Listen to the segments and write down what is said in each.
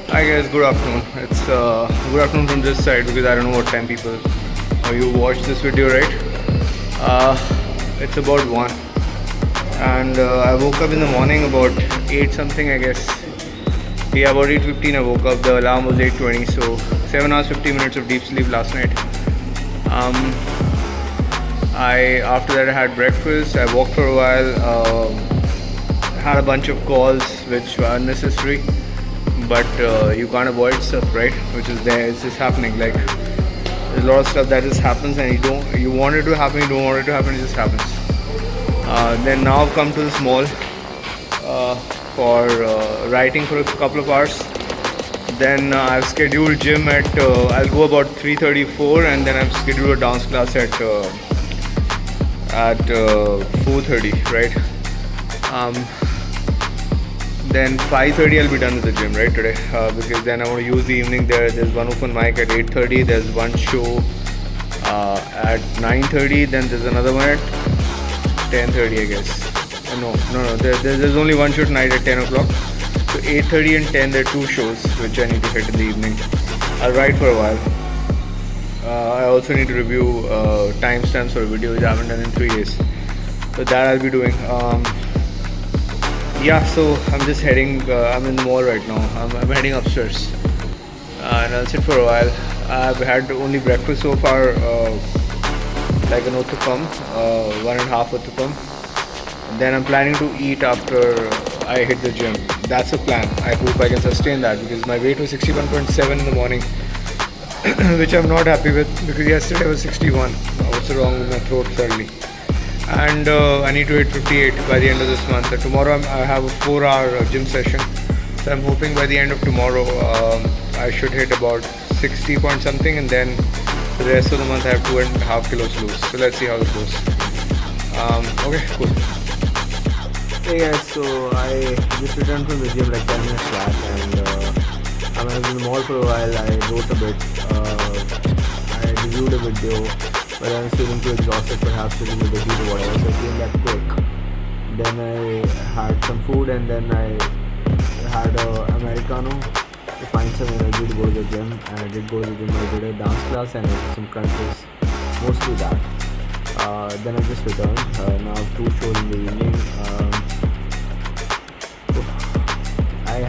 Hi guys, good afternoon. It's good afternoon from this side because I don't know what time people you watch this video, right? Uh, it's about 1 and I woke up in the morning about 8 something, I guess. Yeah, about 8:15 I woke up. The alarm was 8:20, so 7 hours 50 minutes of deep sleep last night. Um, I after that I had breakfast. I walked for a while. Had a bunch of calls which were unnecessary, but you can't avoid stuff, right? Which is there. It's just happening. Like there's a lot of stuff that just happens, and you want it to happen, you don't want it to happen. It just happens. Then now I've come to this mall for writing for a couple of hours. Then I've scheduled gym at I'll go about 3:34, and then I've scheduled a dance class at 4:30, right? Um, then 5:30 I'll be done with the gym, right, today, because then I want to use the evening. There's one open mic at 8:30. There's one show at 9:30. Then there's another one at 10:30, I guess. No. There's only one show tonight at 10 o'clock. So 8:30 and 10, there are two shows which I need to hit in the evening. I'll write for a while. I also need to review timestamps for a video which I haven't done in 3 days. So that I'll be doing. Yeah, so I'm just heading. I'm in the mall right now. I'm heading upstairs, and I'll sit for a while. I've had only breakfast so far, like an uttapam, 1.5 uttapam. Then I'm planning to eat after I hit the gym. That's the plan. I hope I can sustain that because my weight was 61.7 in the morning, which I'm not happy with because yesterday was 61. What's wrong with my throat suddenly? And I need to hit 58 by the end of this month. Tomorrow I have a 4-hour gym session, so I'm hoping by the end of tomorrow I should hit about 60 point something, and then for the rest of the month I have 2.5 kilos loose. So let's see how it goes. Okay, cool. Hey guys, so I just returned from the gym like 10 minutes back, and I was in the mall for a while. I wrote a bit. I reviewed a video, but I was feeling too exhausted perhaps to do the review or whatever, so I came back quick. Then I had some food, and then I had a Americano to find some energy to go to the gym, and I did go to the gym. I did a dance class and I did some crunches, mostly that. Then I just returned. Now I have 2 shows in the evening.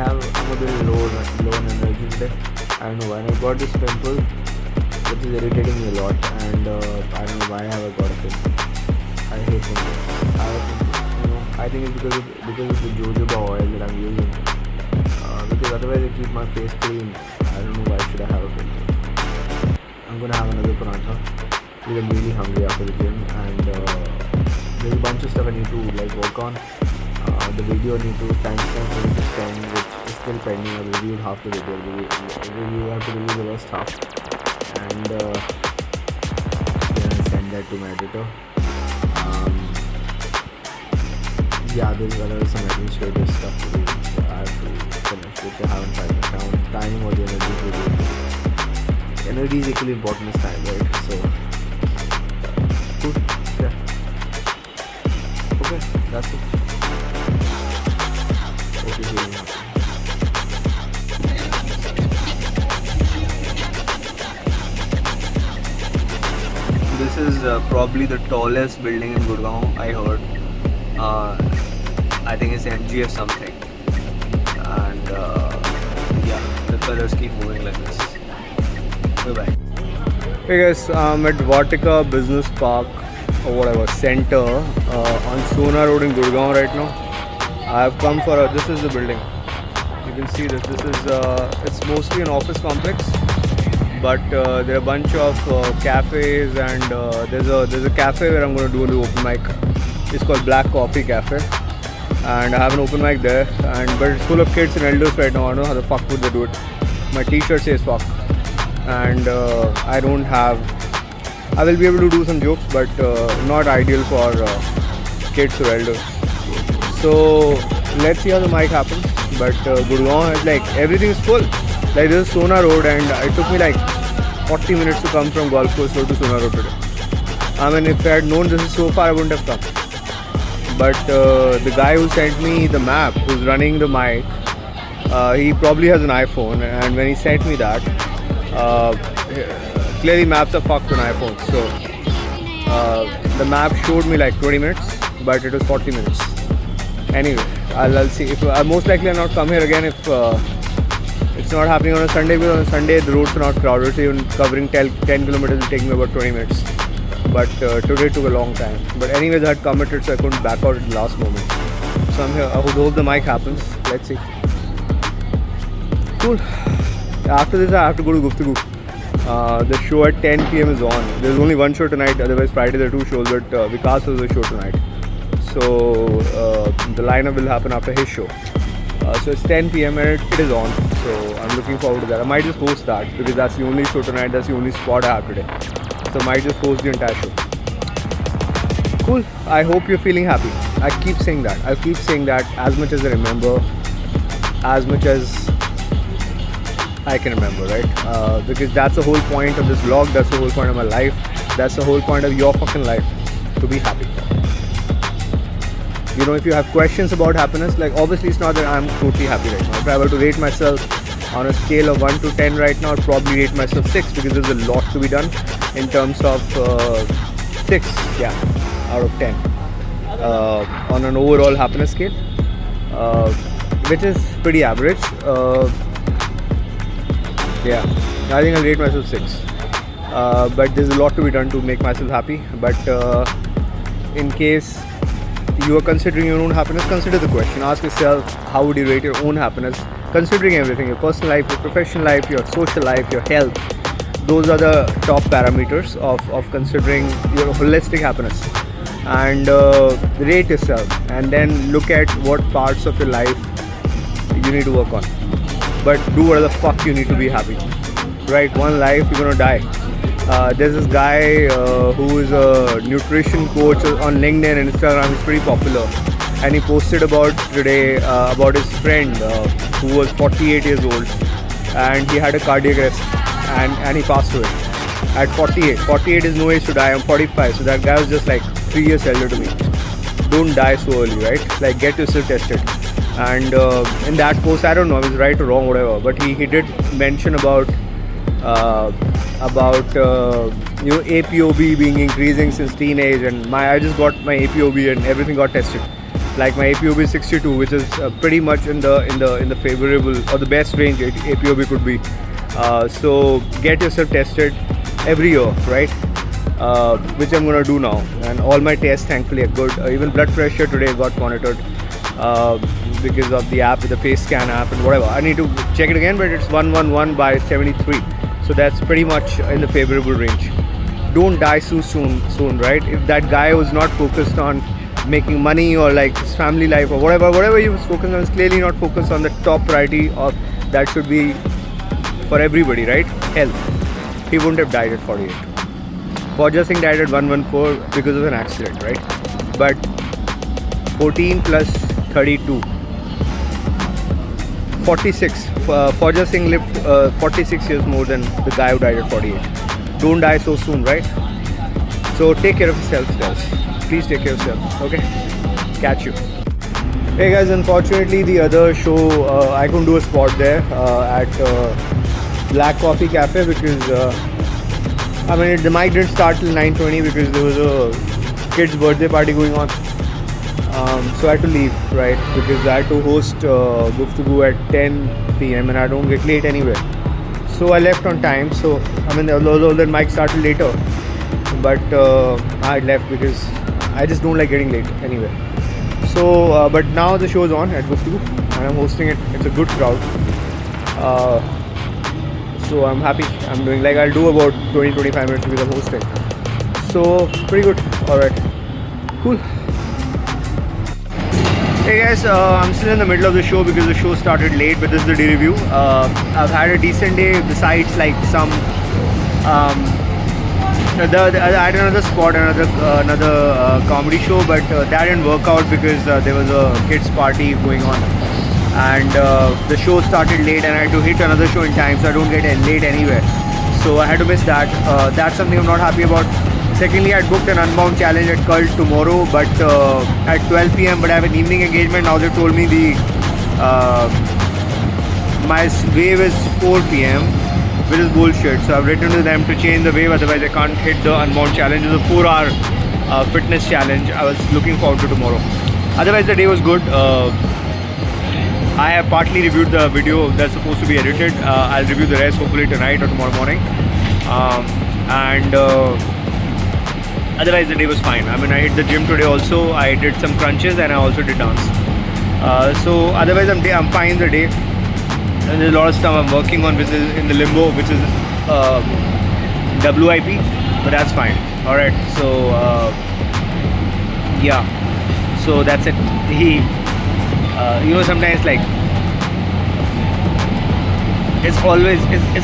I'm a bit low on energy today. I don't know why. I got this pimple which is irritating me a lot, and I don't know why I have got a pimple. I hate pimples. I think it's because of the jojoba oil that I'm using. Because otherwise I keep my face clean. I don't know why should I have a pimple. I'm gonna have another paratha because I'm really hungry after the gym, and there's a bunch of stuff I need to work on. The video I need to timestamp for this time, which is still pending. I reviewed half the video. I have to review the rest half, and then I send that to my editor. Yeah, there's some administrative stuff to do. So I have to finish, which I haven't found time or the energy to do. Energy is equally important as time, right? So, cool. Yeah. Okay, that's it. Hope you're feeling happy. This is probably the tallest building in Gurgaon, I heard. I think it's NGF something. And yeah, the colors keep moving like this. Bye-bye. Hey guys, I'm at Vatika Business Park or whatever, Center on Sona Road in Gurgaon right now. I have come for this is the building. You can see this. This is it's mostly an office complex, but there are a bunch of cafes, and there's a cafe where I'm going to do the open mic. It's called Black Coffee Cafe, and I have an open mic there. But it's full of kids and elders right now. I don't know how the fuck would they do it. My T-shirt says fuck, and I don't have. I will be able to do some jokes, but not ideal for kids or elders. So let's see how the mic happens. But Gurgaon is everything is full. This is Sona Road, and it took me 40 minutes to come from Golf Course Road to Sona Road today. I mean, if I had known this is so far, I wouldn't have come. But the guy who sent me the map, who's running the mic, He probably has an iPhone, and when he sent me that, uh, clearly maps are fucked on iPhones. So the map showed me like 20 minutes, but it was 40 minutes. Anyway, I'll see. If most likely I'll not come here again if it's not happening on a Sunday, because on a Sunday the roads are not crowded. So even covering 10 kilometers will take me about 20 minutes. But today took a long time. But anyways, I had committed, so I couldn't back out at the last moment. So I'm here. I hope the mic happens. Let's see. Cool. After this, I have to go to Guftagoo. The show at 10 p.m. is on. There's only one show tonight. Otherwise, Friday there are two shows. But Vikas has a show tonight. So the lineup will happen after his show. So it's 10 p.m. and it is on. So I'm looking forward to that. I might just host that because that's the only show tonight. That's the only spot I have today. So I might just host the entire show. Cool. I hope you're feeling happy. I keep saying that. I keep saying that as much as I remember, as much as I can remember, right? Because that's the whole point of this vlog. That's the whole point of my life. That's the whole point of your fucking life. To be happy. You know, if you have questions about happiness, like obviously it's not that I'm totally happy right now. If I were to rate myself on a scale of 1 to 10 right now, I'd probably rate myself 6 because there's a lot to be done in terms of 6, yeah, out of 10 on an overall happiness scale, which is pretty average. Yeah, I think I'll rate myself 6. But there's a lot to be done to make myself happy. But in case you are considering your own happiness, consider the question. Ask yourself, how would you rate your own happiness? Considering everything, your personal life, your professional life, your social life, your health. Those are the top parameters of considering your holistic happiness. And rate yourself and then look at what parts of your life you need to work on. But do whatever the fuck you need to be happy. Right? One life, you're gonna die. There's this guy who is a nutrition coach on LinkedIn and Instagram. He's pretty popular, and he posted about today about his friend who was 48 years old, and he had a cardiac arrest, and he passed away at 48. 48 is no age to die. I'm 45, so that guy was just like 3 years elder to me. Don't die so early, right? Like, get yourself tested. And in that post, I don't know if it's right or wrong, whatever, but he did mention about you know, APOB being increasing since teenage, and I just got my APOB and everything got tested. Like my APOB is 62, which is pretty much in the favorable or the best range APOB could be. So get yourself tested every year, right? Which I'm gonna do now, and all my tests thankfully are good. Even blood pressure today got monitored because of the app, the face scan app and whatever. I need to check it again, but it's 111 by 73. So that's pretty much in the favorable range. Don't die so soon, right? If that guy was not focused on making money or like his family life or whatever he was focused on, is clearly not focused on the top priority of that should be for everybody, right? Health. He wouldn't have died at 48. Forja Singh died at 114 because of an accident, right? But 14 plus 32. 46. Forja Singh lived 46 years more than the guy who died at 48. Don't die so soon, right? So take care of yourselves, guys. Please take care of yourselves, okay? Catch you. Hey guys, unfortunately the other show, I couldn't do a spot there at Black Coffee Cafe because I mean the mic didn't start till 9:20 because there was a kid's birthday party going on. So I had to leave, right? Because I had to host Guftagoo at 10 p.m. and I don't get late anywhere. So I left on time. So I mean, although the mic started later, but I left because I just don't like getting late anyway. So, but now the show's on at Guftagoo and I'm hosting it. It's a good crowd. So I'm happy. I'm doing like I'll do about 20-25 minutes because I'm hosting. So pretty good. All right. Cool. Hey guys, I'm still in the middle of the show because the show started late, but this is the day review. I've had a decent day besides like some I had another spot, another comedy show, but that didn't work out because there was a kids party going on, and the show started late, and I had to hit another show in time, so I don't get late anywhere. So I had to miss that. That's something I'm not happy about. Secondly, I booked an Unbound challenge at Cult tomorrow, but at 12 p.m. But I have an evening engagement. Now they told me my wave is 4 p.m., which is bullshit. So I've written to them to change the wave, otherwise I can't hit the unbound challenge. It's a 4-hour fitness challenge. I was looking forward to tomorrow. Otherwise the day was good. I have partly reviewed the video that's supposed to be edited. I'll review the rest hopefully tonight or tomorrow morning. Otherwise the day was fine. I mean, I hit the gym today also. I did some crunches and I also did dance. So otherwise I'm fine the day. And there's a lot of stuff I'm working on which is in the limbo, which is WIP, but that's fine. Alright, so yeah, so that's it. Sometimes like it's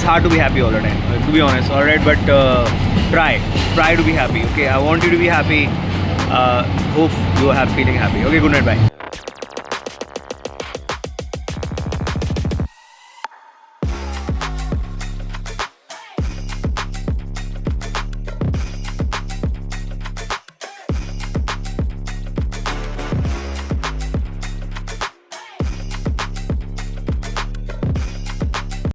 hard to be happy all the time, to be honest. Alright, but try to be happy. Okay, I want you to be happy. Hope you are feeling happy. Okay, good night, bye.